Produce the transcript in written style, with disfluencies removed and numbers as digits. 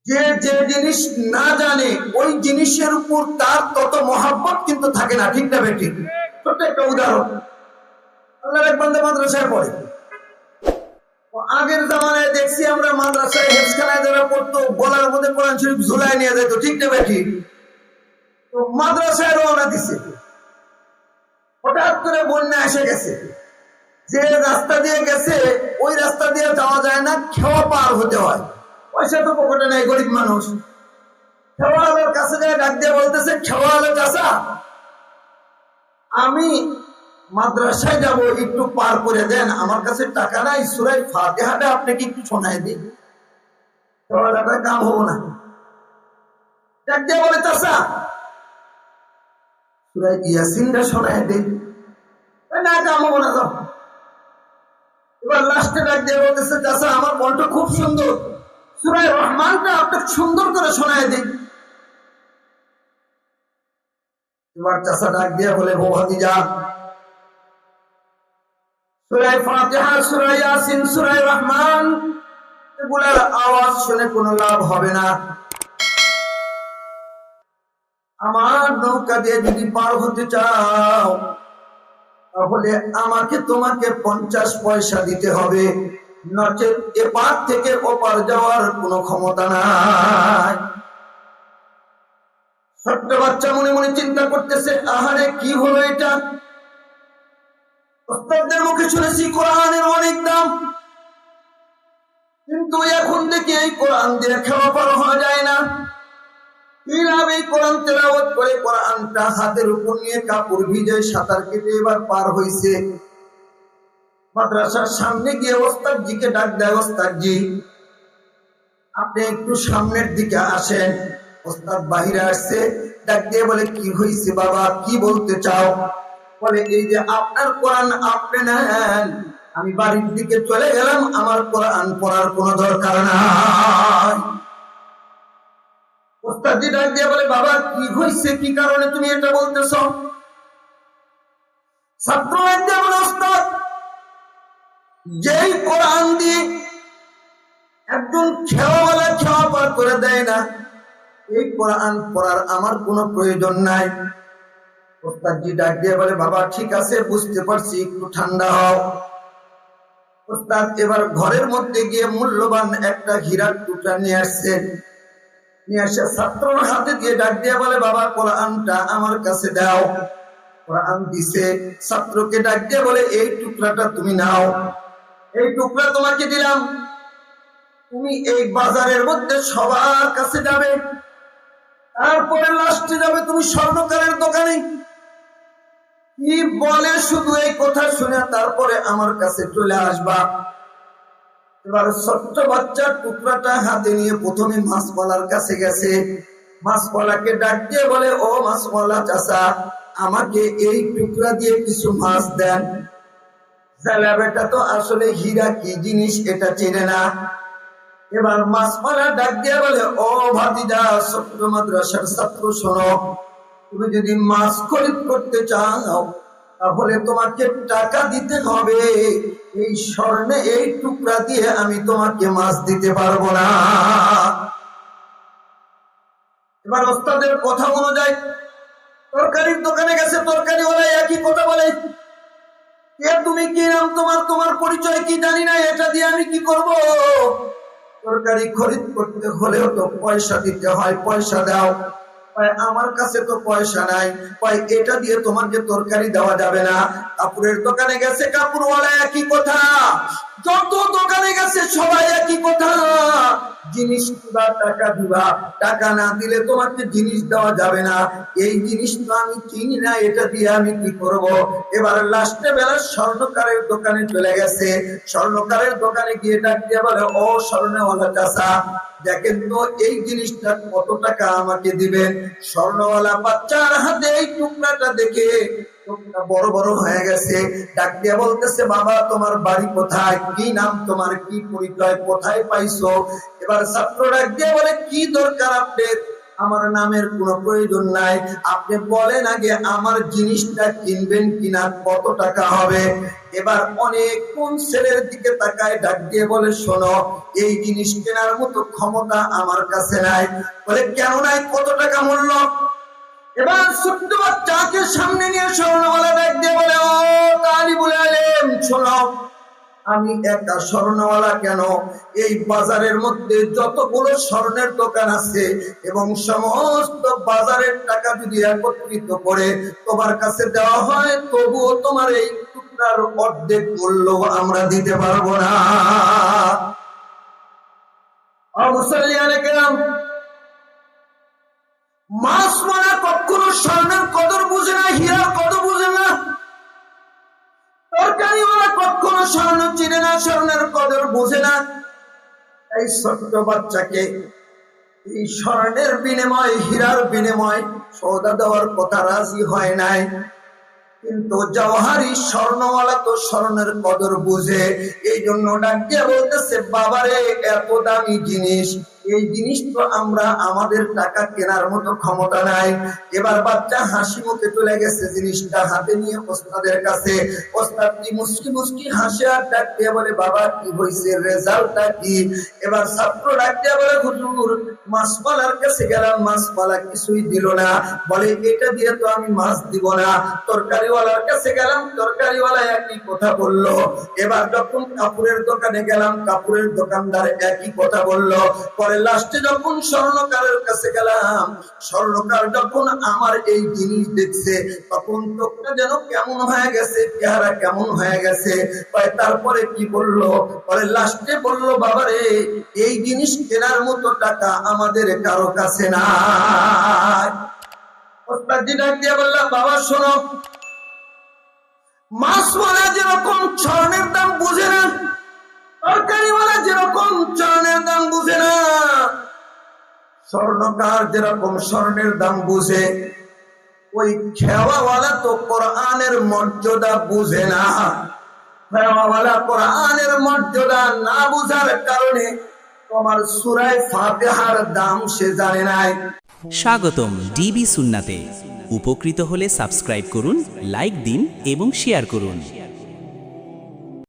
যে যে জিনিস না জানে ওই জিনিসের উপর তার তত মহাব্বত কিন্তু থাকে না, ঠিক না বেঠিক? ছোট্ট একটা উদাহরণ, আল্লাহর এক বান্দা মাদ্রাসায় পড়ে। আগের জামানায় দেখছি আমরা মাদ্রাসায় হেফজখানায় যারা পড়তো গলার মধ্যে কোরআন শরীফ ঝুলায় নিয়ে যেত, ঠিক না বেঠিক? তো মাদ্রাসায় রওনা দিছে, হঠাৎ করে বন্যা এসে গেছে, যে রাস্তা দিয়ে গেছে ওই রাস্তা দিয়ে যাওয়া যায় না, খেওয়া পার হতে হয়। পয়সা তো পকেটে নেই, গরিব মানুষ। খেওয়ালের কাছে যায়, ডাক দিয়ে বলতেছে, খেওয়ালের চাচা আমি মাদ্রাসায় যাব, একটু পার করে দেন, আমার কাছে টাকা নাই, সূরা ফাতিহাটা আপনাকে একটু শোনায় দিন। খেওয়ালে কয় কাম হবো না। ডাক দিয়ে বলে, চাচা সূরা ইয়াসিনটা শোনায় দিন। না, কাম হবো না। এবার লাস্টে ডাক দিয়ে বলতেছে, চাচা আমার কণ্ঠ খুব সুন্দর, সূরা রহমানটা আপনাকে সুন্দর করে শোনায় দিন। এবার চাচা ডাক দিয়ে বলে, ও ভাতিজা, সূরা ফাতিহা, সূরা ইয়াসিন, সূরা রহমান এগুলার আওয়াজ শুনে কোনো লাভ হবে না। আমার নৌকা দিয়ে যদি পার হতে চাও তাহলে আমাকে তোমাকে 50 পয়সা দিতে হবে, নচেত এপার থেকে ওপার যাওয়ার কোনো ক্ষমতা নাই। ছোট্ট বাচ্চা মনে মনে চিন্তা করতেছে, আহারে কি হলো এটা? ওস্তাদদের মুখে শুনেছি কোরআনের অনেক দাম, কিন্তু এখন দেখি এই কোরআন দিয়ে খেলা পার হওয়া যায় না। কি লাভ এই কোরআন তেলাওয়াত করে? কোরআনটা হাতের উপর নিয়ে কাপড় ভিজে সাঁতার কেটে এবার পার হইছে। মাদ্রাসার সামনে গিয়ে ওস্তাদজিকে ডাক দেয়, ওস্তাদজি আপনি একটু সামনের দিকে আসেন। ওস্তাদ বাহিরে আসছে, ডাক দিয়ে বলে, কি হয়েছে বাবা, কি বলতে চাও? বলে, এই যে আপনার কোরআন আপনি নেন, আমি বাড়ির দিকে চলে গেলাম, আমার কোরআন পড়ার কোনো দরকার নাই। ওস্তাদজি ডাক দিয়ে বলে, বাবা কি হয়েছে, কি কারণে তুমি এটা বলতেছ? ছাত্র ডাক দিয়ে বলে, ওস্তাদ যেই কোরআন দিয়ে একজন খেওয়াওয়ালা খেওয়া পার করে দেয় না, এই কোরআন পড়ার আমার কোনো প্রয়োজন নাই। ওস্তাদজি ডাক দিয়ে বলে, বাবা ঠিক আছে বুঝতে পারছি, একটু ঠান্ডা হও। ওস্তাদ এবার ঘরের মধ্যে গিয়ে মূল্যবান একটা হীরার টুকরা নিয়ে আসছেন, নিয়ে আসে ছাত্রর হাতে দিয়ে ডাক দিয়ে বলে, বাবা কোরআনটা আমার কাছে দাও। কোরআন দিছে, ছাত্রকে ডাক দিয়ে বলে, এই টুকরাটা তুমি নাও, এই টুকরা তোমাকে দিলাম, তুমি এই বাজারের মধ্যে সবার কাছে যাবে, তারপরে লাস্টে যাবে তুমি স্বর্ণকারের দোকানে। কি বলে শুধু এই কথা শুনে তারপরে আমার কাছে চলে আসবা। এবার ছোট্ট বাচ্চার টুকরাটা হাতে নিয়ে প্রথমে মাছওয়ালার কাছে গেছে, মাছওয়ালাকে ডাক দিয়ে বলে, ও মাছওয়ালা চাচা আমাকে এই টুকরা দিয়ে কিছু মাছ দেন। বেটা তো আসলে হীরা কি জিনিস এটা চেনে না। এবার মাছওয়ালা ডাক দিয়ে বলে, ও ভাতিজা, ছোট্ট মাদ্রাসার ছাত্র শোনো, তুমি যদি মাছ খরিদ করতে চাও তাহলে তোমাকে টাকা দিতে হবে, এই স্বর্ণে এই টুকরা দিয়ে আমি তোমাকে মাছ দিতে পারবো না। এবার ওস্তাদের কথা অনুযায়ী তরকারির দোকানে গেছে, তরকারিওয়ালা একই কথা বলে, কে তুমি, কি নাম তোমার, তোমার পরিচয় কি জানি না, এটা দিয়ে আমি কি করব? তরকারি খরিদ করতে হলেও তো পয়সা দিতে হয়, পয়সা দাও। আমার কাছে তো পয়সা নাই, এটা দিয়ে তোমাকে তরকারি দেওয়া যাবে না। কাপড়ের দোকানে গেছে, কাপড়ওয়ালা একই কথা, যত দোকানে গেছে সবাই একই কথা, জিনিস দিবা টাকা দিবা, টাকা না দিলে তোমাকে জিনিস দেওয়া যাবে না। এই জিনিস তো আমি চিনি না, এটা দিয়ে আমি কি করব? এবার লাস্টে বেলা স্বর্ণকারের দোকানে চলে গেছে, স্বর্ণকারের দোকানে গিয়ে ডাক দিয়ে বলে, ও স্বর্ণওয়ালা চাচা দেখেন তো এই জিনিসটা কত টাকা আমাকে দিবেন? স্বর্ণওয়ালা বাচ্চার হাতে এই টুকরাটা দেখে চোখটা বড় বড় হয়ে গেছে, ডাক দিয়ে বলতেছে, বাবা তোমার বাড়ি কোথায়, কি নাম তোমার, কি পরিচয়, কোথায় পাইছো? এবার ছাত্র ডাক দিয়ে বলে, কি দরকার আপনার? আমার নামের কোনো প্রয়োজন নাই, আপনি বলেন আগে আমার জিনিসটা কিনবেন কিনা, কত টাকা হবে। এবার অনেক কোন ছেলের দিকে তাকায়, ডাক দিয়ে বলে, শোনো, এই জিনিস কেনার মতো ক্ষমতা আমার কাছে নাই। বলে, কেন নাই, কত টাকা মূল্য? এবার ছোট্ট বাচ্চাকে সামনে নিয়ে স্বর্ণওয়ালা ডাক দিয়ে বলে, ও তালিবুল আলেম, শোনো, আমি একটা স্বর্ণওয়ালা কেন, এই বাজারের মধ্যে যতগুলো স্বর্ণের দোকান আছে এবং সমস্ত বাজারের টাকা যদি একত্রিত করে তোমার কাছে দেওয়া হয়, তবুও তোমার এই টুকরার অর্ধেক মূল্য আমরা দিতে পারবো না। মাছ মানে কখনো স্বর্ণের কদর বুঝে না, হীরার কদর বুঝে না। তরকারিওয়ালা কখনো স্বর্ণ চিনে না, স্বর্ণের কদর বুঝে না। এই ছোট্ট বাচ্চাকে এই স্বর্ণের বিনিময়, হীরার বিনিময় সওদা দেওয়ার কথা রাজি হয় নাই। কিন্তু জওহারি স্বর্ণওয়ালা তো স্বর্ণের কদর বুঝে, এই জন্য ডাক দিয়ে বলতেছে, বাবারে, এত দামি জিনিস, এই জিনিস তো আমরা আমাদের টাকা কেনার মতো ক্ষমতা নাই। এবার বাচ্চা হাসি মুখে চলে গেছে, জিনিসটা হাতে নিয়ে ওস্তাদের কাছে। ওস্তাদ কি মুস্কি মুস্কি হাসে আর ডাক দিয়ে বলে, বাবা কি হয়েছে, রেজাল্টটা কি? এবার ছাত্র ডাক দিয়ে বলে, হুজুর, মাছওয়ালার কাছে গেলাম, মাছওয়ালা কিছুই দিল না। বলে, এটা দিয়ে তো আমি মাছ দিব না। তরকারিওয়ালার কাছে গেলাম, তরকারিওয়ালা একই কথা বললো। এবার যখন কাপড়ের দোকানে গেলাম, কাপড়ের দোকানদার একই কথা বললো। পরে লাস্টে যখন স্বর্ণকারের কাছে গেলাম, স্বর্ণকার যখন আমার এই জিনিস দেখছে, তখন চোখটা যেন কেমন হয়ে গেছে, চেহারা কেমন হয়ে গেছে। তারপরে কি বললো? পরে লাস্টে বললো, বাবারে, এই জিনিস কেনার মতো টাকা আমাদের কারো কাছে নাই। ওস্তাদজি ডাক দিয়ে বললাম, বাবা শোনো, মাছওয়ালা যেরকম স্বর্ণের দাম বুঝে না, তরকারিওয়ালা যেরকম স্বর্ণের দাম বুঝে না, স্বর্ণকার যেরকম স্বর্ণের দাম বুঝে, ওই খেওয়াওয়ালা তো কোরআনের মর্যাদা বুঝে না। খেওয়াওয়ালা কোরআনের মর্যাদা না বুঝার কারণে তোমার সূরা ফাতিহার দাম সে জানে নাই। স্বাগতম ডিবি সুন্নাতে। উপকৃত হলে সাবস্ক্রাইব করুন, লাইক দিন এবং শেয়ার করুন।